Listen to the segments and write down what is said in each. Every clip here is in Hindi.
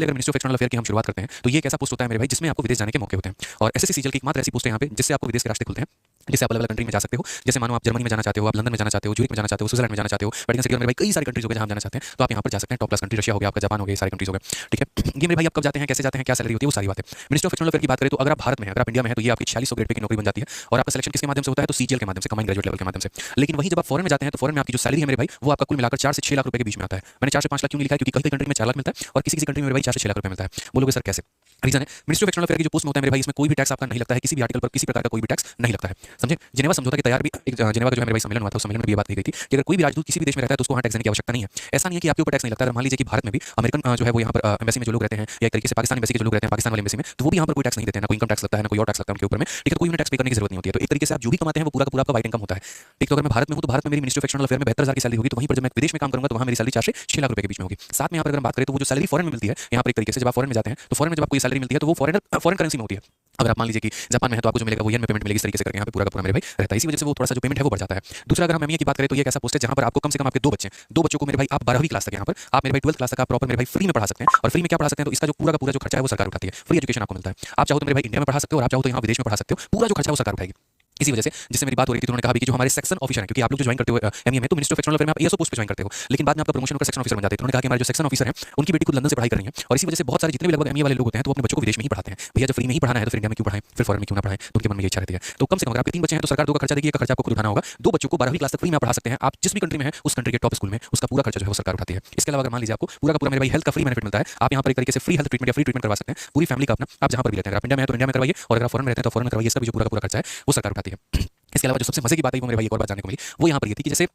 अगर मिनिस्ट्री ऑफ एक्सटर्नल अफेयर की हम शुरुआत करते हैं तो ये एक ऐसा पोस्ट होता है मेरे भाई जिसमें आपको विदेश जाने के मौके होते हैं। और एसएससी सीजीएल की एकमात्र ऐसी पोस्ट है यहाँ पे जिससे आपको विदेश के रास्ते खुलते हैं, जिससे आप अलग अलग कंट्री में जा सकते हो। जैसे मानो आप जर्मनी में जाना चाहते हो, आप लंदन में जाना चाहते हो, ज्यूरिख में जाना चाहते हो, स्विट्जरलैंड में जाना चाहते हो, वेटिकन सिटी में मेरे भाई कई सारी कंट्रीज हो गए जहाँ आप जाना चाहते हैं, तो आप यहाँ पर जा सकते हैं। टॉप क्लास कंट्री रशिया हो गया, आपका जापान हो गया, सारी कंट्रीज हो गए। ठीक है, ये मेरे भाई आप कब जाते हैं, कैसे जाते हैं, क्या सैलरी होती है, वो सारी बात है। मिनिस्ट्री ऑफ एक्सटर्नल अफेयर की बात करें तो अगर आप भारत में हैं, अगर आप इंडिया में हैं, तो ये आपकी 4600 ग्रेड पे की नौकरी बन जाती है। और आपका सिलेक्शन किसके माध्यम से होता है, तो सीजीएल के माध्यम से, कंबाइंड ग्रेजुएट लेवल के माध्यम से। लेकिन वहीं जब आप फॉरेन में जाते हैं तो फॉरेन में आपकी जो सैलरी है मेरे भाई वो आपका कुल मिलाकर 4 से 6 लाख रुपए के बीच में आता है। मैंने 4 से 5 लाख क्यों नहीं लिखा है, क्योंकि कई कंट्री में 4 लाख मिलता है और किसी किसी कंट्री में मेरे भाई 4 से 6 लाख रुपए मिलता है। बोलोगे सर कैसे? रीजन है, मिनिस्ट्री ऑफ एक्सटर्नल अफेयर की जो पोस्ट में होता है मेरे भाई इसमें कोई भी टैक्स आपका नहीं लगता है, किसी भी आर्टिकल पर किसी प्रकार का कोई भी टैक्स नहीं लगता है। समझे? जिनेवा समझौता के तैयार भी जिनेवा का जो है मेरे भाई सम्मेलन हुआ था, उस सम्मेलन में भी ये बात कही गई थी कि अगर कोई भी राजदूत किसी भी देश में रहता है तो उसको वहां टैक्स देने की आवश्यकता नहीं है। ऐसा नहीं है कि आपके ऊपर टैक्स नहीं लगता। अगर मान लीजिए कि भारत में भी अमेरिकन जो है वो यहाँ पर एम्बेसी में जो लोग रहते हैं या एक तरीके से पाकिस्तान एम्बेसी के जो लोग रहते हैं पाकिस्तान वाले एम्बेसी में, तो वो भी यहाँ पर कोई टैक्स नहीं देते हैं, ना कोई इनकम टैक्स लगता है, ना कोई और टैक्स लगता है उनके ऊपर में। ठीक है, कोई उन्हें टैक्स पे करने की जरूरत नहीं होती है। तो एक तरीके से आप जो भी कमाते हैं वो पूरा का पूरा आपका वाइट इनकम होता है। ठीक, तो अगर मैं भारत में हूं तो भारत में मेरी मिनिस्ट्री ऑफ एक्सटर्नल अफेयर में 72,000 की सैलरी होगी, तो वहीं पर जब मैं विदेश में काम करूंगा तो वहां मेरी सैलरी 4 से 6 लाख रुपए के बीच में होगी। साथ में यहाँ पर अगर हम बात करें तो वो जो सैलरी फॉरेन में मिलती है, यहाँ पर एक तरीके से जब आप फॉरेन में जाते हैं तो फॉरेन में जब आपको ये सैलरी मिलती है तो वो फॉरेन करेंसी में होती है। अगर आप मान लीजिए कि जापान में है तो आपको जो मिलेगा वो येन में पेमेंट मिलेगी, इस तरीके से करके यहाँ पे पूरा का पूरा मेरे भाई रहता है। इसी वजह से वो थोड़ा सा जो पेमेंट है वो बढ़ जाता है। दूसरा अगर हम एमईए की बात करें तो ये एक ऐसा पोस्ट है जहाँ पर आपको कम से कम आपके 2 बच्चे, 2 बच्चों को मेरे भाई आप 12वीं क्लास तक यहाँ पर आप मेरे भाई 12th क्लास तक आप प्रॉपर मेरे भाई फ्री में पढ़ा सकते हैं। और फ्री में क्या पढ़ा सकते हैं, तो इसका जो पूरा का पूरा जो खर्चा है वो सरकार उठाती है। फ्री एजुकेशन आपको मिलता है। आप चाहो तो मेरे भाई इंडिया में पढ़ा सकते हो और आप चाहो तो यहाँ विदेश में पढ़ा सकते हो, पूरा जो खर्चा वो सरकार उठाएगी। इसी वजह से जिससे मेरी बात हो रही थी तो उन्होंने कहा भी कि जो हमारे सेक्शन ऑफिसर हैं, क्योंकि आप लोग जो ज्वाइन करते हो एमईए में तो मिनिस्ट्री ऑफ एक्सटर्नल अफेयर में आप एएसओ पोस्ट पे ज्वाइन करते हो, लेकिन बाद में आपका प्रमोशन होकर सेक्शन ऑफिसर बन जाते हैं। तो उन्होंने कहा कि हमारे जो सेक्शन ऑफिसर हैं उनकी बेटी खुद लंदन से पढ़ाई कर रही है और इसी वजह से बहुत सारे जितने भी लगभग एमईए वाले लोग होते हैं तो वो अपने बच्चों को विदेश में ही पढ़ाते हैं। भैया जब फ्री में ही पढ़ाना है तो फिर इंडिया में क्यों पढ़ाएं, फिर फॉरेन में क्यों ना पढ़ाएं, तो उनके मन में ये इच्छा रहती है। तो कम से कम अगर आपके 3 बच्चे हैं तो सरकार 2 का खर्चा देगी, एक खर्चा आपको खुद उठाना होगा। 2 बच्चों को 12वीं क्लास तक फ्री में पढ़ा सकते हैं। आप जिस भी कंट्री में हैं उस कंट्री के टॉप स्कूल में उसका पूरा खर्चा जो है वो सरकार उठाती है। इसके अलावा अगर मान लीजिए आपको पूरा का पूरा मेरे भाई हेल्थ का फ्री बेनिफिट मिलता है, आप यहाँ पर एक तरीके से फ्री हेल्थ ट्रीटमेंट या फ्री ट्रीटमेंट करवा सकते हैं पूरी फैमिली का अपना, आप जहाँ पर भी रहते हैं। अगर आप इंडिया में हैं तो इंडिया में करवाइए और अगर आप फॉरेन में रहते हैं तो फॉरेन में करवाइए। इसका भी जो पूरा का पूरा खर्चा है वो सरकार उठाती है। इसके अलावा जो सबसे मजे की बात है वो मेरे भाई एक और बात जानने को मिली, वो यहाँ पर ये थी कि जैसे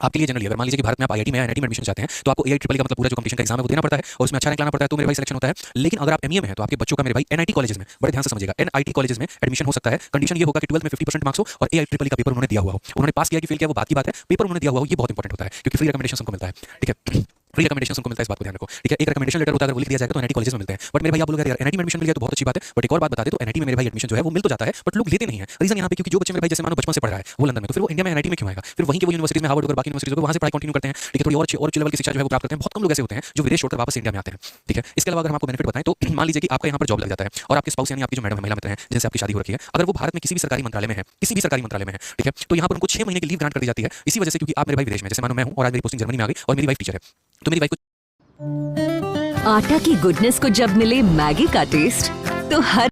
आपके लिए जनरली अगर मान लीजिए कि भारत में आप आईआईटी में या एनआईटी में एडमिशन चाहते हैं तो आपको एआईट्रिपल का मतलब पूरा जो कंपटीशन का एग्जाम है वो देना पड़ता है और उसमें अच्छा रैंक लाना पड़ता है, तो मेरे भाई सिलेक्शन होता है। लेकिन अगर आप एमईए में हैं तो आपके बच्चों का मेरे भाई एनआईटी कॉलेजेस में, बड़े ध्यान से समझिएगा, एनआईटी कॉलेजेस में एडमिशन हो सकता है। कंडीशन ये होगा कि 12th में 50% मार्क्स हो और एआईट्रिपल का पेपर उन्होंने दिया हुआ हो। उन्होंने पास किया कि फेल किया वो बात की बात है, पेपर उन्होंने दिया हुआ हो ये बहुत इंपॉर्टेंट होता है क्योंकि फ्री रिकमेंडेशन हमको मिलता है। ठीक है, फ्री रिकमेंडेशन हमको मिलता है, इस बात को ध्यान रखो। ठीक है, एक रिकमेंडेशन लेटर होता है, अगर वो लिख दिया जाएगा तो एनआईटी कॉलेज में मिलते हैं। बट मेरे भाई आप लोग यार एनआईटी में एडमिशन मिल गया तो बहुत अच्छी बात है, बट एक और बात बता दे तो एनआईटी में मेरे भाई एडमिशन जो है वो मिल तो जाता है बट लोग लेते नहीं है। रीजन यहाँ पे क्योंकि जो बच्चे मेरे भाई जैसे मानो बचपन से पढ़ रहा है वो लंदन में, तो फिर वो इंडिया में एनआईटी में क्यों आएगा, फिर वहीं के वो यूनिवर्सिटीज में हार्वर्ड और बाकी यूनिवर्सिटीज वहां से पढ़ाई कंटिन्यू करते हैं। ठीक है, थोड़ी और अच्छी लेवल की शिक्षा जो है वो प्राप्त करते हैं। बहुत कम लोग ऐसे होते हैं जो विदेश छोड़कर वापस इंडिया में आते हैं। ठीक है, इसके अलावा अगर हम आपको बेनिफिट बताएं तो मान लीजिए कि आपका यहाँ पर जॉब लग जाता है और आपके स्पाउस यानी आपकी जो मैडम है, महिला मित्र हैं जिनसे आपकी शादी हो रखी है, अगर वो भारत में किसी भी सरकारी मंत्रालय में है, किसी भी सरकारी मंत्रालय में है, ठीक है, तो यहाँ पर उनको 6 महीने की लीव ग्रांट कर दी जाती है। इसी वजह से क्योंकि आप मेरे भाई विदेश में, जैसे मानो मैं हूं और आज मेरी पोस्टिंग जर्मनी में आ गई और मेरी वाइफ टीचर है, तो मेरी वाइफ को आटा की गुडनेस को जब मिले मैगी का टेस्ट तो हर